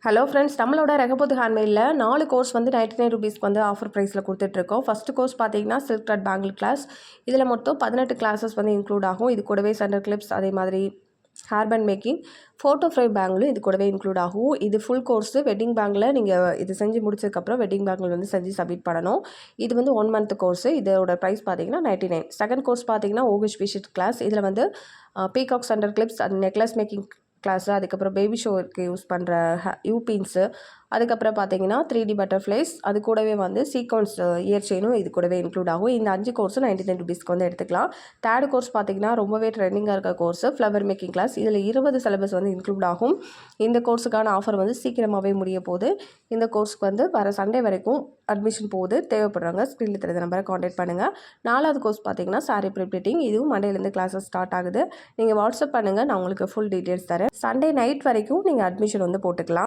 Hello friends, நம்மளோட Rehoboth ஹேண்ட்மேடில் 4 course வந்து 99 ருபீஸ்க்கு வந்து ஆஃபர் ப்ரைஸில் கொடுத்துட்ருக்கோம். ஃபஸ்ட்டு கோர்ஸ் பார்த்தீங்கன்னா சில்க் த்ரெட் பேங்கிள் கிளாஸ். இதில் மொத்தம் 18 கிளாஸஸ் வந்து இன்க்ளூட் ஆகும். இது கூடவே சென்டர் கிளிப்ஸ், அதே மாதிரி hair band making, photo frame பேங்கிளும் இது கூடவே இன்க்ளூட் ஆகும். இது ஃபுல் கோர்ஸு. வெட்டிங் பேங்கில் நீங்கள் இது செஞ்சு முடிச்சதுக்கப்புறம் வெட்டிங் பேங்கிள் வந்து செஞ்சு சப்மிட் பண்ணணும். இது வந்து 1 மந்த் கோர்ஸு. இதோட ப்ரைஸ் பார்த்தீங்கன்னா 99. செகண்ட் கோர்ஸ் பார்த்தீங்கன்னா ஓவிஷ் விஷிட் கிளாஸ். இதில் வந்து பீகாக் சென்டர் கிளிப்ஸ், அது நெக்லஸ் மேக்கிங் கிளாஸு, அதுக்கப்புறம் பேபி ஷோருக்கு யூஸ் பண்ணுற யூபின்ஸு, அதுக்கப்புறம் பார்த்தீங்கன்னா 3D பட்டர்ஃப்ளைஸ், அது கூடவே வந்து சீக்வன்ஸ் இயர் செயினும் இது கூடவே இன்க்ளூட் ஆகும். இந்த 5 கோர்ஸும் 99 ருபீஸ்க்கு வந்து எடுத்துக்கலாம். தேர்ட் கோர்ஸ் பார்த்தீங்கன்னா ரொம்பவே ட்ரெண்டிங்காக இருக்க கோர்ஸு ஃப்ளவர் மேக்கிங் கிளாஸ். இதில் 20 சிலபஸ் வந்து இன்க்ளூட் ஆகும். இந்த கோர்ஸுக்கான ஆஃபர் வந்து சீக்கிரமாகவே முடிய போகுது. இந்த கோர்ஸுக்கு வந்து வர சண்டே வரைக்கும் அட்மிஷன் போகுது. தேவைப்படுறாங்க ஸ்க்ரீனில் தெரியுற நம்பரை காண்டாக்ட் பண்ணுங்கள். 4வது கோர்ஸ் பார்த்தீங்கன்னா சாரீ ப்ரிப்ளேட்டிங். இதுவும் மண்டேலேருந்து கிளாஸஸ் ஸ்டார்ட் ஆகுது. நீங்கள் வாட்ஸ்அப் பண்ணுங்கள், நான் உங்களுக்கு ஃபுல் டீட்டெயில்ஸ் தரேன். சண்டே நைட் வரைக்கும் நீங்கள் அட்மிஷன் வந்து போட்டுக்கலாம்.